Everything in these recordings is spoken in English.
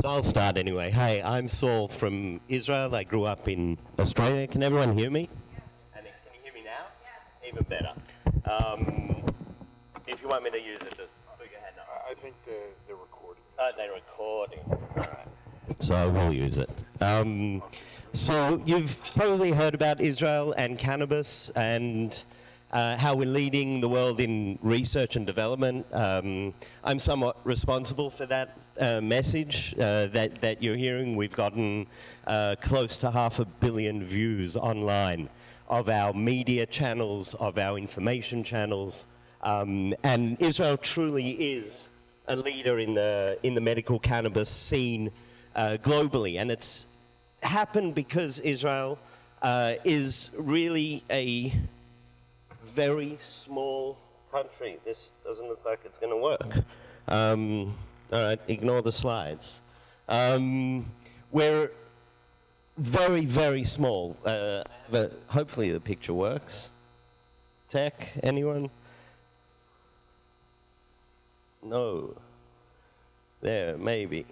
So I'll start anyway. Hey, I'm Saul from Israel. I grew up in Australia. Can everyone hear me? Yeah. And can you hear me now? Yeah. Even better. If you want me to use it, just put your hand up. I think they're recording. Oh, they're recording. All right. So we'll use it. So you've probably heard about Israel and cannabis and how we're leading the world in research and development. I'm somewhat responsible for that message that you're hearing. We've gotten close to 500 million views online of our media channels, of our information channels, and Israel truly is a leader in the medical cannabis scene globally, and it's happened because Israel is really a very small country. This doesn't look like it's going to work. All right, ignore the slides. We're very, very small. But hopefully the picture works. Tech, anyone? No. There, maybe.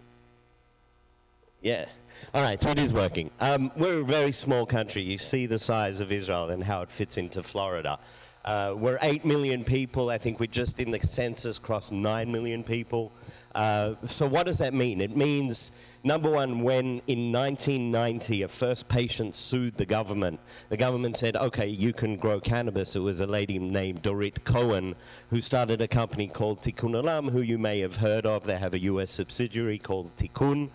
Yeah. All right, so it is working. We're a very small country. You see the size of Israel and how it fits into Florida. We're 8 million people. I think we just in the census crossed 9 million people. So what does that mean? It means, number one, when in 1990 a first patient sued the government said, okay, you can grow cannabis. It was a lady named Dorit Cohen who started a company called Tikkun Olam, who you may have heard of. They have a US subsidiary called Tikkun.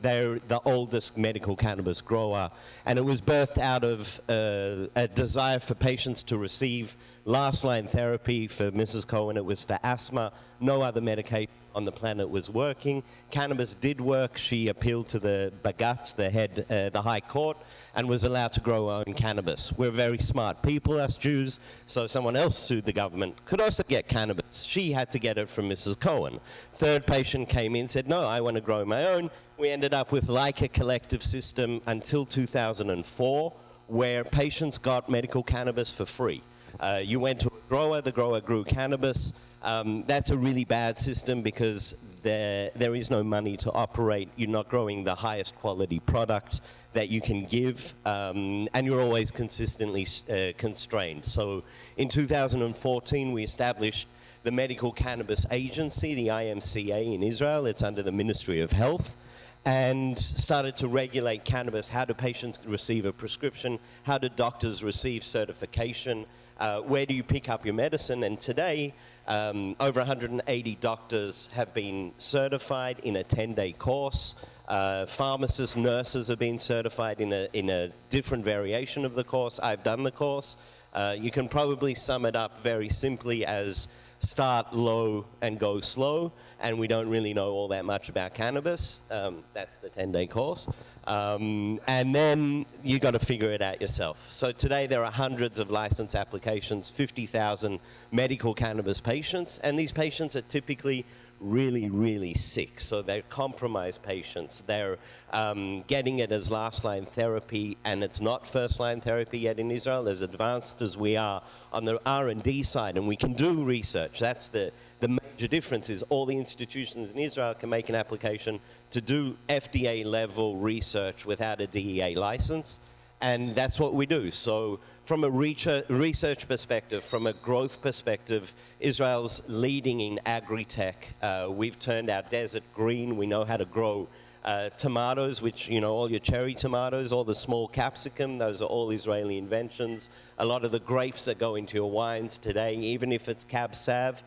They're the oldest medical cannabis grower, and it was birthed out of a desire for patients to receive last-line therapy. For Mrs. Cohen, it was for asthma. No other medication on the planet was working. Cannabis did work. She appealed to the Bagatz, the High Court, and was allowed to grow her own cannabis. We're very smart people, us Jews, so someone else sued the government, could also get cannabis. She had to get it from Mrs. Cohen. Third patient came in, said, no, I want to grow my own. We ended up with like a collective system until 2004, where patients got medical cannabis for free. You went to a grower, the grower grew cannabis. That's a really bad system because there is no money to operate. You're not growing the highest quality product that you can give, and you're always consistently constrained. So in 2014, we established the Medical Cannabis Agency, the IMCA in Israel. It's under the Ministry of Health, and started to regulate cannabis. How do patients receive a prescription? How do doctors receive certification? Where do you pick up your medicine? And today, over 180 doctors have been certified in a 10-day course. Pharmacists, nurses have been certified in a different variation of the course. I've done the course. You can probably sum it up very simply as start low and go slow, and we don't really know all that much about cannabis. That's the 10-day course. And then you got to figure it out yourself. So today there are hundreds of license applications, 50,000 medical cannabis patients, and these patients are typically really, really sick. So they're compromised patients. They're getting it as last-line therapy, and it's not first-line therapy yet in Israel, as advanced as we are on the R&D side, and we can do research. That's the major difference is all the institutions in Israel can make an application to do FDA-level research without a DEA license, and that's what we do. So from a research perspective, from a growth perspective, Israel's leading in agri-tech. We've turned our desert green. We know how to grow tomatoes, which, you know, all your cherry tomatoes, all the small capsicum, those are all Israeli inventions. A lot of the grapes that go into your wines today, even if it's Cab Sav,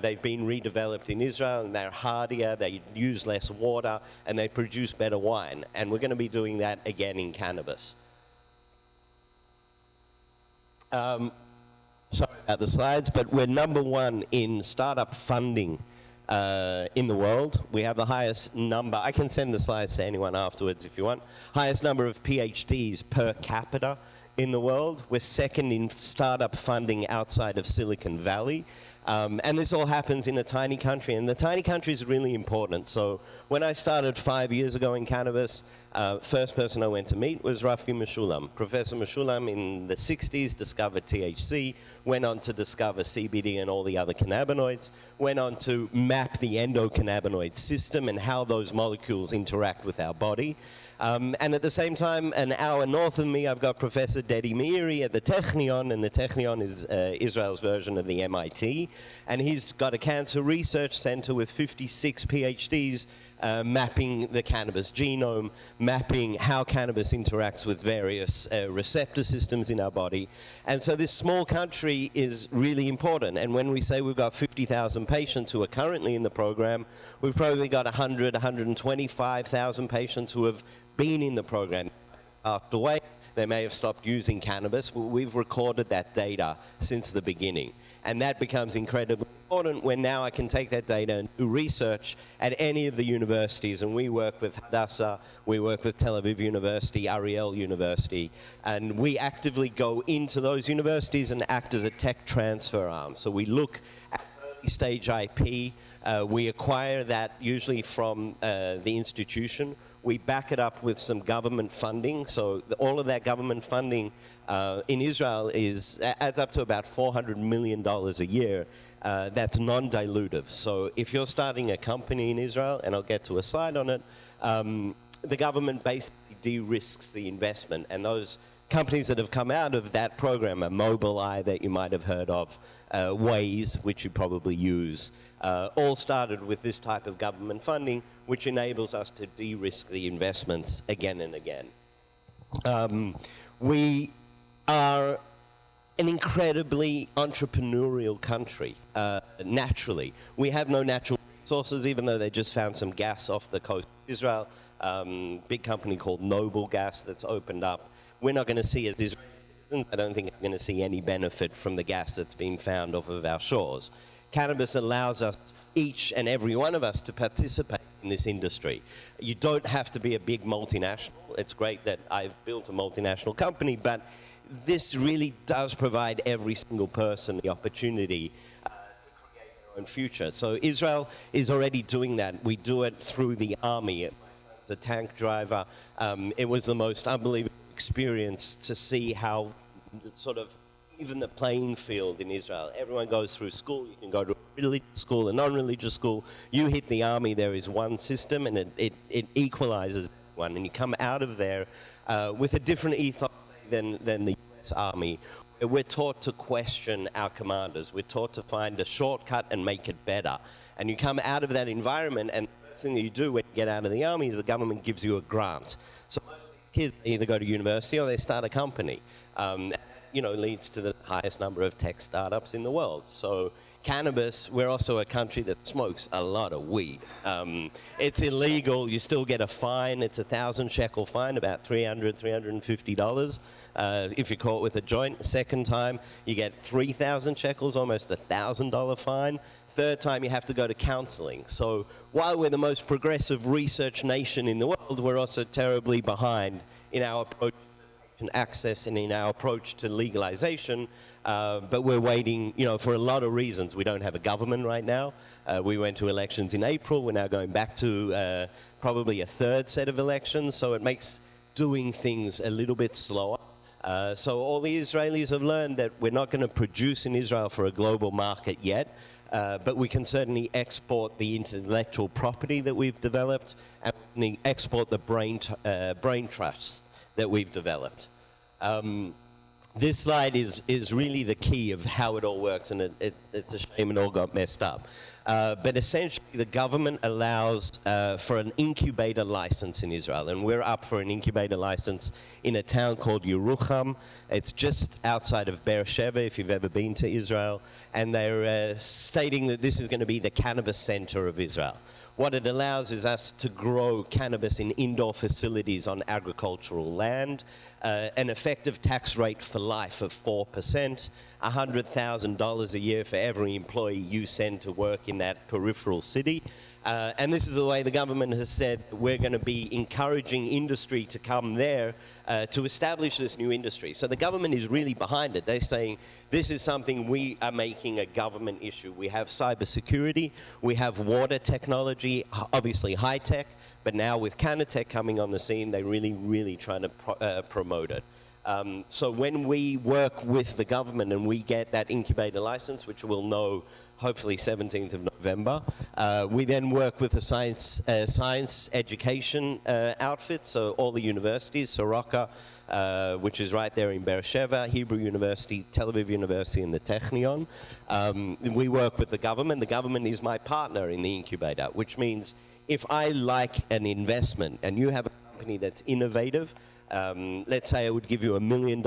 they've been redeveloped in Israel, and they're hardier, they use less water, and they produce better wine. And we're going to be doing that again in cannabis. Sorry about the slides, but we're number one in startup funding in the world. We have the highest number. I can send the slides to anyone afterwards if you want. Highest number of PhDs per capita in the world. We're second in startup funding outside of Silicon Valley. And this all happens in a tiny country, and the tiny country is really important. So when I started 5 years ago in cannabis, first person I went to meet was Rafi Meshulam. Professor Meshulam in the 60s discovered THC, went on to discover CBD and all the other cannabinoids, went on to map the endocannabinoid system and how those molecules interact with our body. And at the same time, an hour north of me, I've got Professor Dedi Meiri at the Technion, and the Technion is Israel's version of the MIT. And he's got a cancer research center with 56 PhDs mapping the cannabis genome, mapping how cannabis interacts with various receptor systems in our body. And so this small country is really important. And when we say we've got 50,000 patients who are currently in the program, we've probably got 125,000 patients who have been in the program, passed away. They may have stopped using cannabis. We've recorded that data since the beginning. And that becomes incredibly important when now I can take that data and do research at any of the universities. And we work with Hadassah, we work with Tel Aviv University, Ariel University, and we actively go into those universities and act as a tech transfer arm. So we look at early stage IP, we acquire that usually from the institution. We back it up with some government funding. So all of that government funding in Israel adds up to about $400 million a year. That's non-dilutive. So if you're starting a company in Israel, and I'll get to a slide on it, the government basically de-risks the investment. And those companies that have come out of that program are Mobileye, that you might have heard of, Waze, which you probably use, all started with this type of government funding, which enables us to de-risk the investments again and again. We are an incredibly entrepreneurial country, naturally. We have no natural resources, even though they just found some gas off the coast of Israel, big company called Noble Gas that's opened up. We're not going to see, as Israeli citizens, I don't think we're going to see any benefit from the gas that's being found off of our shores. Cannabis allows us, each and every one of us, to participate in this industry. You don't have to be a big multinational. It's great that I've built a multinational company, but this really does provide every single person the opportunity to create their own future. So Israel is already doing that. We do it through the army. The tank driver, it was the most unbelievable experience to see how sort of even the playing field in Israel. Everyone goes through school. You can go to a religious school, a non-religious school. You hit the army, there is one system, and it equalizes everyone. And you come out of there with a different ethos than the US Army. We're taught to question our commanders. We're taught to find a shortcut and make it better. And you come out of that environment, and the first thing that you do when you get out of the army is the government gives you a grant. So most kids either go to university or they start a company. Leads to the highest number of tech startups in the world. So cannabis, we're also a country that smokes a lot of weed. It's illegal. You still get a fine. It's 1,000 shekel fine, about $350. If you're caught with a joint, second time, you get 3,000 shekels, almost $1,000 fine. Third time, you have to go to counseling. So while we're the most progressive research nation in the world, we're also terribly behind in our approach to access and in our approach to legalization. But we're waiting, for a lot of reasons. We don't have a government right now. We went to elections in April. We're now going back to probably a third set of elections. So it makes doing things a little bit slower. So all the Israelis have learned that we're not going to produce in Israel for a global market yet, but we can certainly export the intellectual property that we've developed, and we can export the brain trust that we've developed. This slide is really the key of how it all works, and it's a shame it all got messed up. But essentially, the government allows for an incubator license in Israel, and we're up for an incubator license in a town called Yerucham. It's just outside of Beersheba, if you've ever been to Israel, and they're stating that this is going to be the cannabis center of Israel. What it allows is us to grow cannabis in indoor facilities on agricultural land, an effective tax rate for life of 4%, $100,000 a year for every employee you send to work in that peripheral city. And this is the way the government has said we're going to be encouraging industry to come there to establish this new industry. So the government is really behind it. They're saying this is something we are making a government issue. We have cybersecurity, we have water technology, obviously high tech, but now with CannaTech coming on the scene, they're really trying to promote it. So when we work with the government and we get that incubator license, which we'll know hopefully 17th of November, we then work with the science education outfit, so all the universities, Soroka, which is right there in Beersheba, Hebrew University, Tel Aviv University, and the Technion. We work with the government. The government is my partner in the incubator, which means if I like an investment and you have a company that's innovative, let's say I would give you $1 million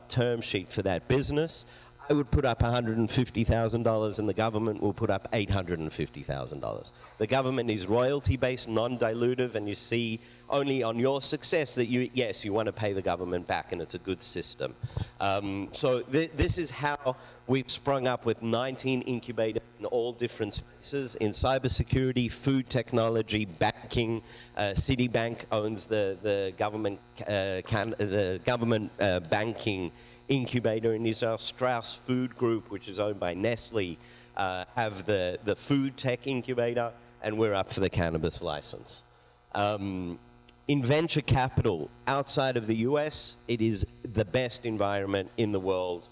term sheet for that business, I would put up $150,000 and the government will put up $850,000. The government is royalty-based, non-dilutive, and you see only on your success that yes, you want to pay the government back, and it's a good system. So this is how we've sprung up with 19 incubators in all different spaces, in cybersecurity, food technology, banking. Citibank owns the government banking incubator in Israel. Strauss Food Group, which is owned by Nestle, have the food tech incubator, and we're up for the cannabis license. In venture capital, outside of the US, it is the best environment in the world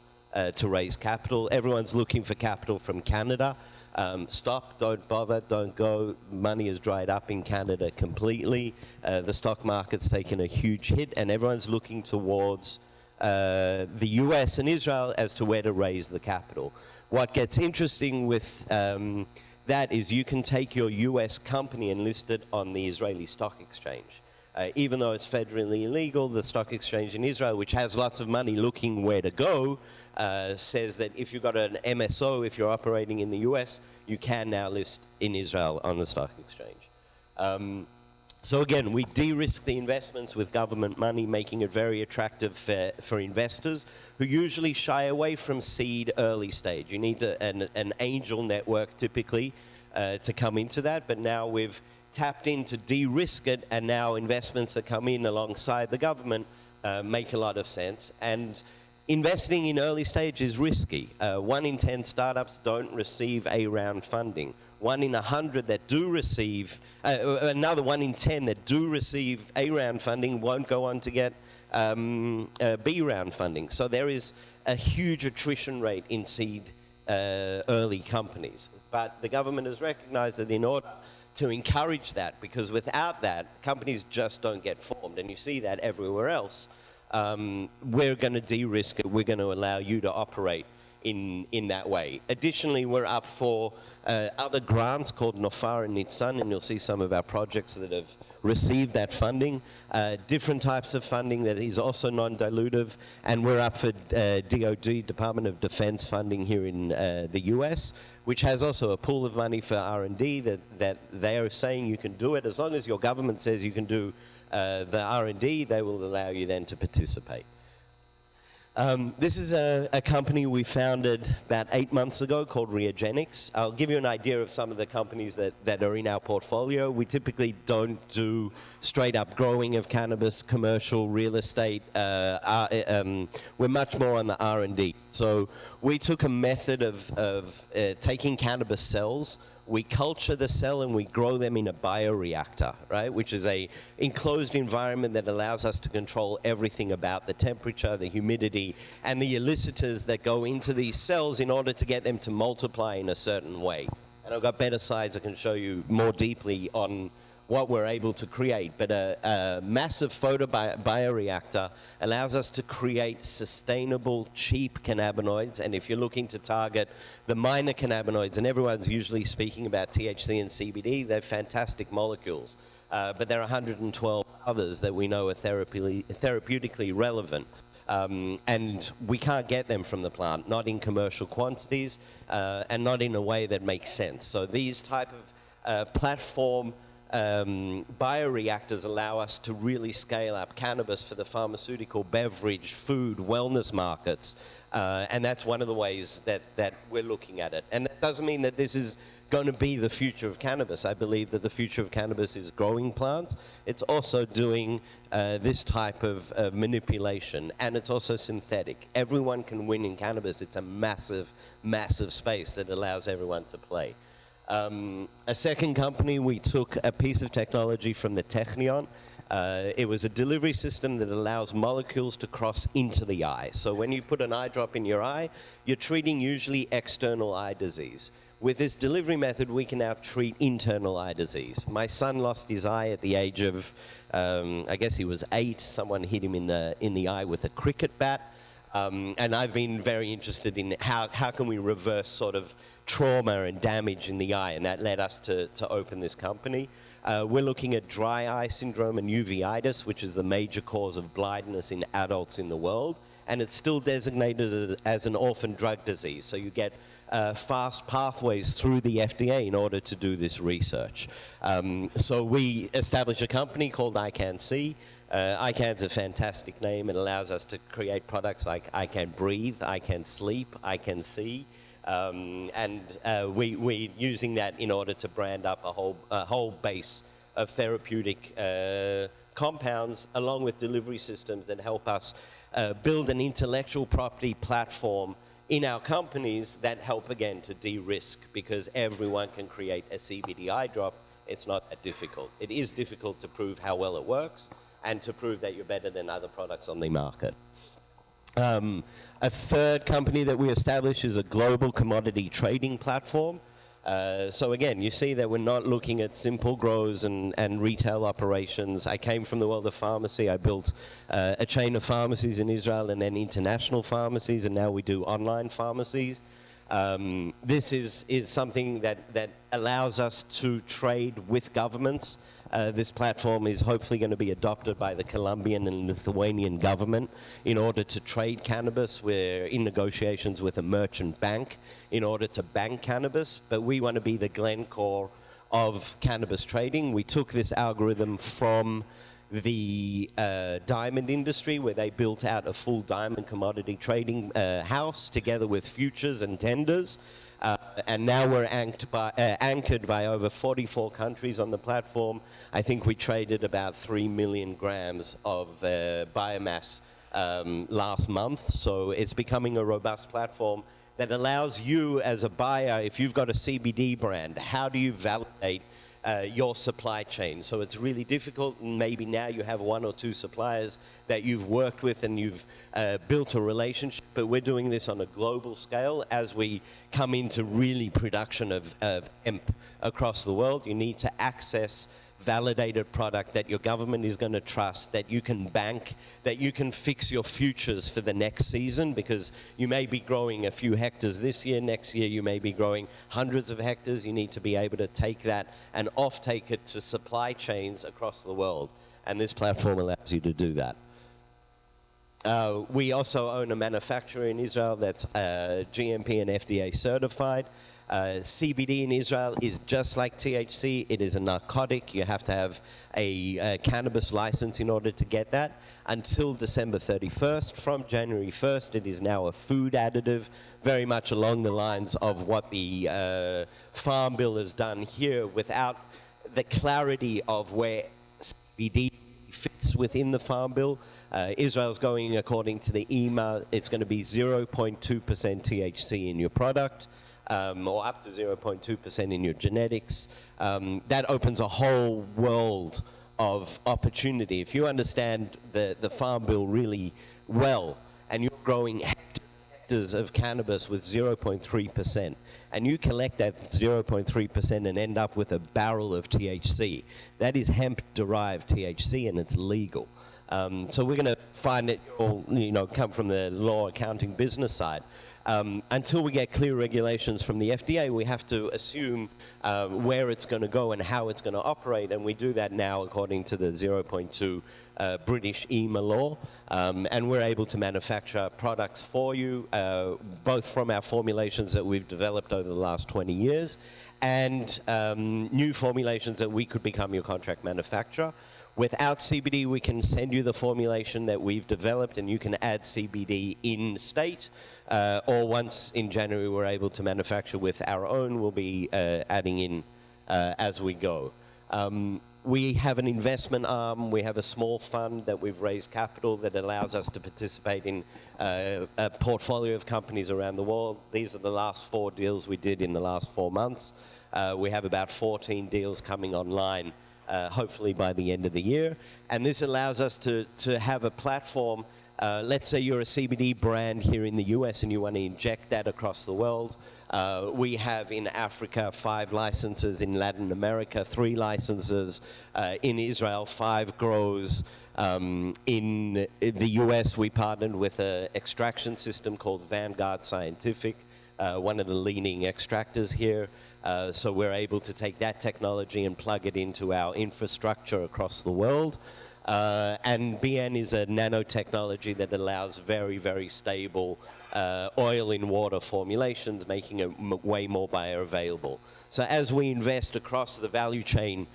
to raise capital. Everyone's looking for capital from Canada. Stop, don't bother, don't go. Money is dried up in Canada completely. The stock market's taken a huge hit, and everyone's looking towards the US and Israel as to where to raise the capital. What gets interesting with that is you can take your US company and list it on the Israeli stock exchange. Even though it's federally illegal, the stock exchange in Israel, which has lots of money looking where to go, says that if you've got an MSO, if you're operating in the US, you can now list in Israel on the stock exchange. So again, we de-risk the investments with government money, making it very attractive for investors who usually shy away from seed early stage. You need an angel network typically to come into that, but now we've tapped in to de-risk it, and now investments that come in alongside the government make a lot of sense. And investing in early stage is risky. 1 in 10 startups don't receive A-round funding. 1 in 100 that do receive, another 1 in 10 that do receive A-round funding won't go on to get B-round funding. So there is a huge attrition rate in seed early companies. But the government has recognized that in order to encourage that, because without that, companies just don't get formed. And you see that everywhere else. We're going to de-risk it. We're going to allow you to operate in that way. Additionally, we're up for other grants called Nofar and Nitzan, and you'll see some of our projects that have received that funding. Different types of funding that is also non-dilutive, and we're up for DoD, Department of Defense funding here in the US, which has also a pool of money for R&D that they are saying you can do it. As long as your government says you can do the R&D, they will allow you then to participate. This is a company we founded about 8 months ago called Reagenics. I'll give you an idea of some of the companies that are in our portfolio. We typically don't do straight up growing of cannabis, commercial, real estate. We're much more on the R&D. So we took a method of taking cannabis cells. We culture the cell and we grow them in a bioreactor, right? Which is a enclosed environment that allows us to control everything about the temperature, the humidity, and the elicitors that go into these cells in order to get them to multiply in a certain way. And I've got better slides I can show you more deeply on what we're able to create. But a massive photobioreactor allows us to create sustainable, cheap cannabinoids. And if you're looking to target the minor cannabinoids, and everyone's usually speaking about THC and CBD, they're fantastic molecules. But there are 112 others that we know are therapeutically relevant. And we can't get them from the plant, not in commercial quantities, and not in a way that makes sense. So these type of platform bioreactors allow us to really scale up cannabis for the pharmaceutical, beverage, food, wellness markets. And that's one of the ways that we're looking at it. And that doesn't mean that this is going to be the future of cannabis. I believe that the future of cannabis is growing plants. It's also doing this type of manipulation, and it's also synthetic. Everyone can win in cannabis. It's a massive, massive space that allows everyone to play. A second company, we took a piece of technology from the Technion. It was a delivery system that allows molecules to cross into the eye. So when you put an eye drop in your eye, you're treating usually external eye disease. With this delivery method, we can now treat internal eye disease. My son lost his eye at the age of, I guess he was 8. Someone hit him in the eye with a cricket bat. And I've been very interested in how can we reverse sort of trauma and damage in the eye, and that led us to open this company. We're looking at dry eye syndrome and uveitis, which is the major cause of blindness in adults in the world, and it's still designated as an orphan drug disease. So you get fast pathways through the FDA in order to do this research. So we established a company called ICAN. ICAN's a fantastic name. It allows us to create products like I Can Breathe, I Can Sleep, I Can See. And we're using that in order to brand up a whole base of therapeutic compounds, along with delivery systems that help us build an intellectual property platform in our companies that help, again, to de-risk, because everyone can create a CBD eye drop. It's not that difficult. It is difficult to prove how well it works and to prove that you're better than other products on the market. A third company that we established is a global commodity trading platform. So again, you see that we're not looking at simple grows and retail operations. I came from the world of pharmacy. I built a chain of pharmacies in Israel and then international pharmacies, and now we do online pharmacies. This is something that allows us to trade with governments. This platform is hopefully going to be adopted by the Colombian and Lithuanian government in order to trade cannabis. We're in negotiations with a merchant bank in order to bank cannabis, but we want to be the Glencore of cannabis trading. We took this algorithm from the diamond industry, where they built out a full diamond commodity trading house together with futures and tenders. And now we're anchored by over 44 countries on the platform. I think we traded about 3 million grams of biomass last month. So it's becoming a robust platform that allows you as a buyer, if you've got a CBD brand, how do you validate your supply chain? So it's really difficult, and maybe now you have 1 or 2 suppliers that you've worked with and you've built a relationship, but we're doing this on a global scale. As we come into really production of hemp across the world, you need to access validated product that your government is going to trust, that you can bank, that you can fix your futures for the next season, because you may be growing a few hectares this year, next year you may be growing hundreds of hectares. You need to be able to take that and off-take it to supply chains across the world, and this platform allows you to do that. We also own a manufacturer in Israel that's GMP and FDA certified. CBD in Israel is just like THC. It is a narcotic. You have to have a cannabis license in order to get that. Until December 31st. From January 1st, it is now a food additive, very much along the lines of what the Farm Bill has done here, without the clarity of where CBD fits within the Farm Bill. Israel's going, according to the EMA, it's going to be 0.2% THC in your product. Or up to 0.2% in your genetics. That opens a whole world of opportunity. If you understand the Farm Bill really well, and you're growing hectares of cannabis with 0.3%, and you collect that 0.3% and end up with a barrel of THC, that is hemp-derived THC, and it's legal. So we're going to find it all, come from the law, accounting, business side. Until we get clear regulations from the FDA, we have to assume where it's going to go and how it's going to operate, and we do that now according to the 0.2 British EMA law, and we're able to manufacture products for you, both from our formulations that we've developed over the last 20 years, and new formulations that we could become your contract manufacturer. Without CBD, we can send you the formulation that we've developed, and you can add CBD in state. Or once in January we're able to manufacture with our own, we'll be adding in as we go. We have an investment arm. We have a small fund that we've raised capital that allows us to participate in a portfolio of companies around the world. These are the last 4 deals we did in the last 4 months. We have about 14 deals coming online, hopefully by the end of the year. And this allows us to have a platform. Let's say you're a CBD brand here in the US and you want to inject that across the world. We have in Africa 5 licenses, in Latin America 3 licenses, in Israel 5 grows. In the US we partnered with an extraction system called Vanguard Scientific, one of the leading extractors here. So we're able to take that technology and plug it into our infrastructure across the world. And BN is a nanotechnology that allows very, very stable oil in water formulations, making it way more bioavailable. So as we invest across the value chain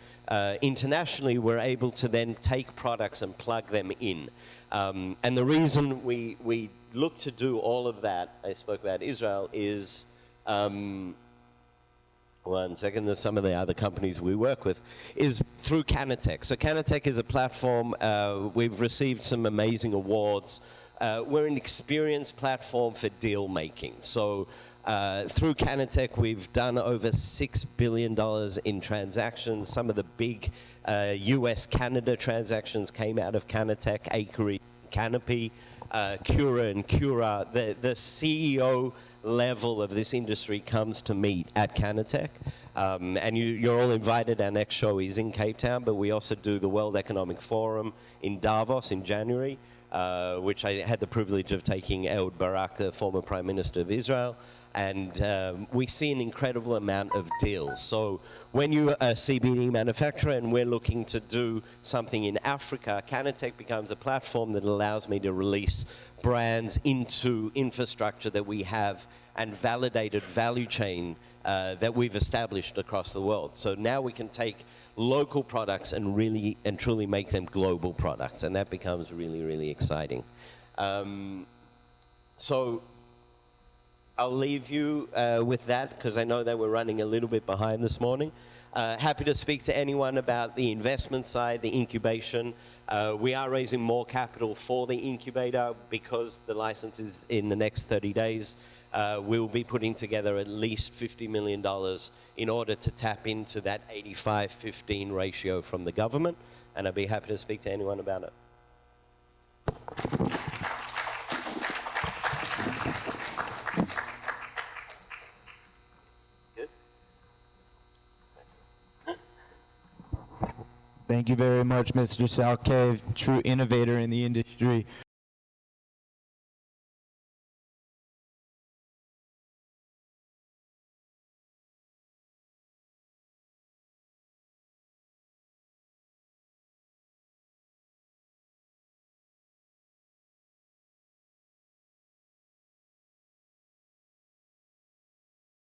internationally, we're able to then take products and plug them in. And the reason we look to do all of that, I spoke about Israel, is one second, there's some of the other companies we work with, is through CannaTech. So CannaTech is a platform. We've received some amazing awards. We're an experience platform for deal making. So through CannaTech, we've done over $6 billion in transactions. Some of the big US-Canada transactions came out of CannaTech, Acre, Canopy, Cura and Cura. The CEO level of this industry comes to meet at CannaTech. And you're all invited. Our next show is in Cape Town, but we also do the World Economic Forum in Davos in January, which I had the privilege of taking Ehud Barak, the former Prime Minister of Israel. And we see an incredible amount of deals. So when you're a CBD manufacturer and we're looking to do something in Africa, CannaTech becomes a platform that allows me to release brands into infrastructure that we have and validated value chain that we've established across the world. So now we can take local products and really and truly make them global products, and that becomes really, really exciting. So I'll leave you with that, because I know that we're running a little bit behind this morning. Happy to speak to anyone about the investment side, the incubation. We are raising more capital for the incubator because the license is in the next 30 days. We'll be putting together at least $50 million in order to tap into that 85-15 ratio from the government, and I'd be happy to speak to anyone about it. Thank you very much, Mr. Saul Kaye, true innovator in the industry.